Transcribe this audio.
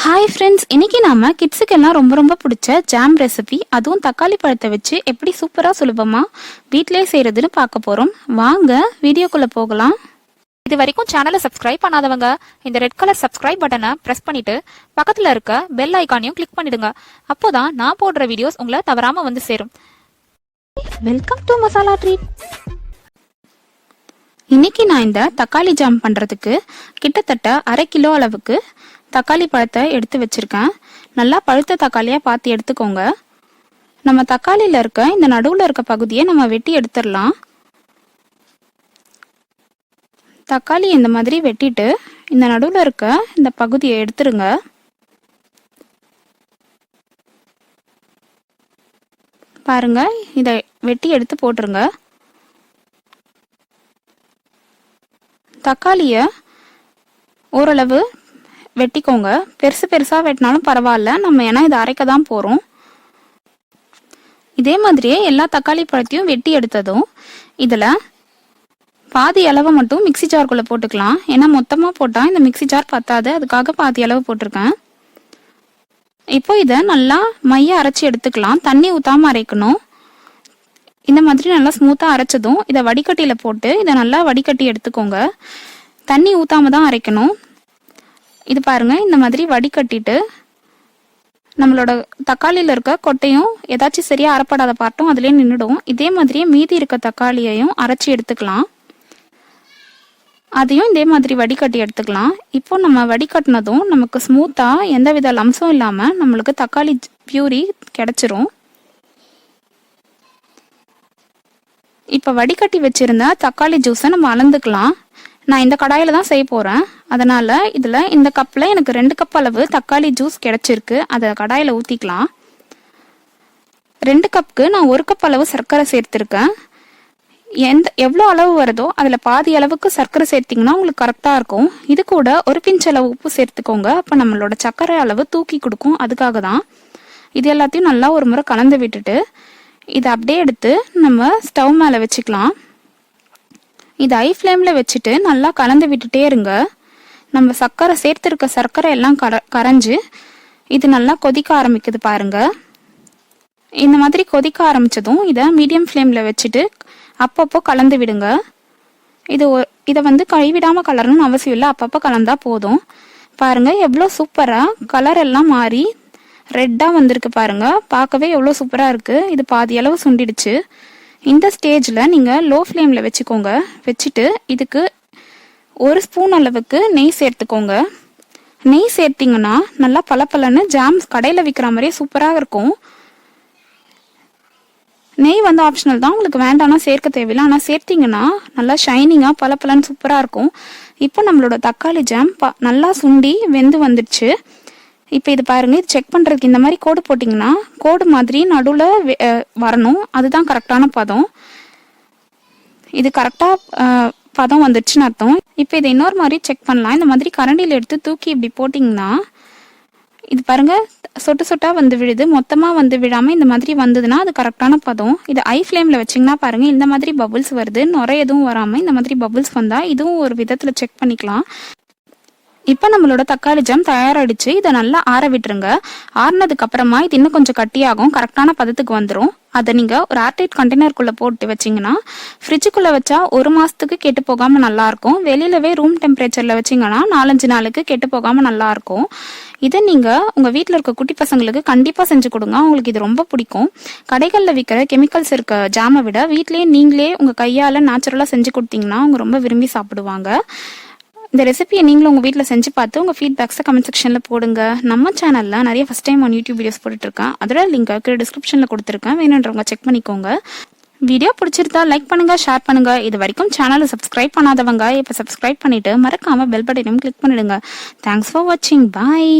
Hi friends, இன்னைக்கு நாம கிட்ஸுக்கெல்லாம் ரொம்ப ரொம்ப பிடிச்ச ஜாம் ரெசிபி, அதுவும் தக்காளி பழத்தை வச்சு எப்படி சூப்பராக சுலபமாக வீட்டிலே செய்கிறதுன்னு பார்க்க போகிறோம். வாங்க வீடியோக்குள்ளே போகலாம். இது வரைக்கும் சேனலை சப்ஸ்கிரைப் பண்ணாதவங்க இந்த ரெட் கலர் சப்ஸ்கிரைப் பட்டனை ப்ரெஸ் பண்ணிட்டு பக்கத்தில் இருக்க பெல் ஐக்கானையும் கிளிக் பண்ணிடுங்க. அப்போதான் நான் போடுற வீடியோஸ் உங்களை தவறாமல் வந்து சேரும். Welcome to masala treat. இன்னைக்கு நான் இந்த தக்காளி ஜாம் பண்ணுறதுக்கு கிட்டத்தட்ட 1/2 கிலோ அளவுக்கு தக்காளி பழத்தை எடுத்து வச்சிருக்கேன். நல்லா பழுத்த தக்காளியாக பார்த்து எடுத்துக்கோங்க. நம்ம தக்காளியில் இருக்க இந்த நடுவில் இருக்க பகுதியை நம்ம வெட்டி எடுத்துடலாம். தக்காளி இந்த மாதிரி வெட்டிட்டு இந்த நடுவில் இருக்க இந்த பகுதியை எடுத்துருங்க. பாருங்க, இதை வெட்டி எடுத்து போட்டுருங்க. தக்காளியை ஓரளவு வெட்டிக்கோங்க. பெருசு பெருசாக வெட்டினாலும் பரவாயில்ல, நம்ம ஏன்னா இதை அரைக்க தான் போகிறோம். இதே மாதிரியே எல்லா தக்காளி பழத்தையும் வெட்டி எடுத்ததும் இதில் பாதி அளவை மட்டும் மிக்சி ஜார்க்குள்ளே போட்டுக்கலாம். ஏன்னா மொத்தமாக போட்டால் இந்த மிக்சி ஜார் பத்தாது, அதுக்காக பாதி அளவு போட்டிருக்கேன். இப்போ இதை நல்லா மைய அரைச்சி எடுத்துக்கலாம். தண்ணி ஊற்றாமல் அரைக்கணும். இந்த மாதிரி நல்லா ஸ்மூத்தாக அரைச்சதும் இதை வடிகட்டியில் போட்டு இதை நல்லா வடிகட்டி எடுத்துக்கோங்க. தண்ணி ஊற்றாம தான் அரைக்கணும். இது பாருங்க, இந்த மாதிரி வடிகட்டிட்டு நம்மளோட தக்காளியில் இருக்க கொட்டையும் ஏதாச்சும் சரியா அரைப்படாத பார்ட்டும் அதுலேயே நின்றுடும். இதே மாதிரியே மீதி இருக்க தக்காளியையும் அரைச்சி எடுத்துக்கலாம். அதையும் இதே மாதிரி வடிகட்டி எடுத்துக்கலாம். இப்போ நம்ம வடிகட்டினதும் நமக்கு ஸ்மூத்தா எந்தவித லம்ஸும் இல்லாமல் நம்மளுக்கு தக்காளி பியூரி கிடைச்சிரும். இப்போ வடிகட்டி வச்சிருந்த தக்காளி ஜூஸை நம்ம அளந்துக்கலாம். நான் இந்த கடாயில் தான் செய்ய போகிறேன். அதனால் இதில் இந்த கப்பில் எனக்கு 2 கப் அளவு தக்காளி ஜூஸ் கிடச்சிருக்கு. அதை கடாயில் ஊற்றிக்கலாம். 2 கப்புக்கு நான் 1 கப் அளவு சர்க்கரை சேர்த்துருக்கேன். எவ்வளோ அளவு வருதோ அதில் பாதி அளவுக்கு சர்க்கரை சேர்த்திங்கன்னா உங்களுக்கு கரெக்டாக இருக்கும். இது கூட 1 பிஞ்ச் அளவு உப்பு சேர்த்துக்கோங்க. அப்போ நம்மளோட சர்க்கரை அளவு தூக்கி கொடுக்கும். அதுக்காக தான். இது எல்லாத்தையும் நல்லா ஒரு முறை கலந்து விட்டுட்டு இதை அப்படியே எடுத்து நம்ம ஸ்டவ் மேலே வச்சுக்கலாம். இது ஹை ஃப்ளேமில் வச்சுட்டு நல்லா கலந்து விட்டுட்டே இருங்க. நம்ம சர்க்கரை சேர்த்துருக்க சர்க்கரை எல்லாம் கரைஞ்சி இது நல்லா கொதிக்க ஆரம்பிக்குது பாருங்க. இந்த மாதிரி கொதிக்க ஆரம்பித்ததும் இதை மீடியம் ஃப்ளேமில் வச்சுட்டு அப்பப்போ கலந்து விடுங்க. இதை கைவிடாமல் கலரணும்னு அவசியம் இல்லை, அப்பப்போ கலந்தா போதும். பாருங்க, எவ்வளோ சூப்பராக கலர் எல்லாம் மாறி ரெட்டாக வந்திருக்கு பாருங்க. பார்க்கவே எவ்வளோ சூப்பராக இருக்குது. இது பாதி அளவு சுண்டிடுச்சு. இந்த ஸ்டேஜில் நீங்கள் லோ ஃப்ளேமில் வச்சுக்கோங்க. வச்சுட்டு இதுக்கு 1 ஸ்பூன் அளவுக்கு நெய் சேர்த்துக்கோங்க. நெய் சேர்த்திங்கன்னா நல்லா பலப்பலன்னு ஜாம் கடையில் விற்கிற மாதிரியே சூப்பராக இருக்கும். நெய் ஆப்ஷனல் தான், உங்களுக்கு வேண்டாம்னா சேர்க்க தேவையில்லை. ஆனால் சேர்த்திங்கன்னா நல்லா ஷைனிங்காக பலப்பலன்னு சூப்பராக இருக்கும். இப்போ நம்மளோட தக்காளி ஜாம் நல்லா சுண்டி வெந்து வந்துடுச்சு. இப்போ இது பாருங்க, இது செக் பண்ணுறதுக்கு இந்த மாதிரி கோடு போட்டிங்கன்னா கோடு மாதிரி நடுவில் வரணும். அதுதான் கரெக்டான பதம். இது கரெக்டாக பதம் வந்துடுச்சுன்னு அர்த்தம். இப்போ இதை இன்னொரு மாதிரி செக் பண்ணலாம். இந்த மாதிரி கரண்டியில் எடுத்து தூக்கி இப்படி போட்டிங்கன்னா இது பாருங்க, சொட்டு சொட்டாக வந்து விழுது. மொத்தமாக வந்து விழாமல் இந்த மாதிரி வந்ததுன்னா அது கரெக்டான பதம். இது ஹை ஃப்ளேமில் வச்சிங்கன்னா பாருங்க, இந்த மாதிரி பபுள்ஸ் வருது. நுரை எதுவும் வராமல் இந்த மாதிரி பபுள்ஸ் வந்தால் இதுவும் ஒரு விதத்தில் செக் பண்ணிக்கலாம். இப்போ நம்மளோட தக்காளி ஜாம் தயாராகிடுச்சு. இதை நல்லா ஆற விட்டுருங்க. ஆறினதுக்கு அப்புறமா இது இன்னும் கொஞ்சம் கட்டியாகும், கரெக்டான பதத்துக்கு வந்துடும். அதை நீங்கள் ஒரு ஏர்டைட் கண்டெய்னருக்குள்ளே போட்டு வச்சிங்கன்னா ஃப்ரிட்ஜுக்குள்ளே வச்சா 1 மாதத்துக்கு கெட்டு போகாமல் நல்லாயிருக்கும். வெளியிலவே ரூம் டெம்பரேச்சரில் வச்சிங்கன்னா 4-5 நாளுக்கு கெட்டு போகாமல் நல்லாயிருக்கும். இதை நீங்கள் உங்கள் வீட்டில் இருக்க குட்டி பசங்களுக்கு கண்டிப்பாக செஞ்சு கொடுங்க. அவங்களுக்கு இது ரொம்ப பிடிக்கும். கடைகளில் விற்கிற கெமிக்கல்ஸ் இருக்க ஜாமை விட வீட்டிலேயே நீங்களே உங்கள் கையால் நேச்சுரலாக செஞ்சு கொடுத்தீங்கன்னா அவங்க ரொம்ப விரும்பி சாப்பிடுவாங்க. இந்த ரெசிபியை நீங்களும் உங்கள் வீட்டில் செஞ்சு பார்த்து உங்கள் ஃபீட்பேக்ஸை கமெண்ட் செக்ஷனில் போடுங்க. நம்ம சேனலில் நிறைய ஃபஸ்ட் டைம் யூடியூப் வீடியோஸ் போட்டுட்ருக்கேன். அதோட லிங்க் டிஸ்கிரிப்ஷனில் கொடுத்துருக்கேன். வேணுன்றவங்க செக் பண்ணிக்கோங்க. வீடியோ பிடிச்சிருந்தா லைக் பண்ணுங்க, ஷேர் பண்ணுங்க. இது வரைக்கும் சேனலை சப்ஸ்கிரைப் பண்ணாதவங்க இப்போ சப்ஸ்கிரைப் பண்ணிட்டு மறக்காம பெல் பட்டனையும் கிளிக் பண்ணிடுங்க. தேங்க்ஸ் ஃபார் வாட்சிங். பாய்.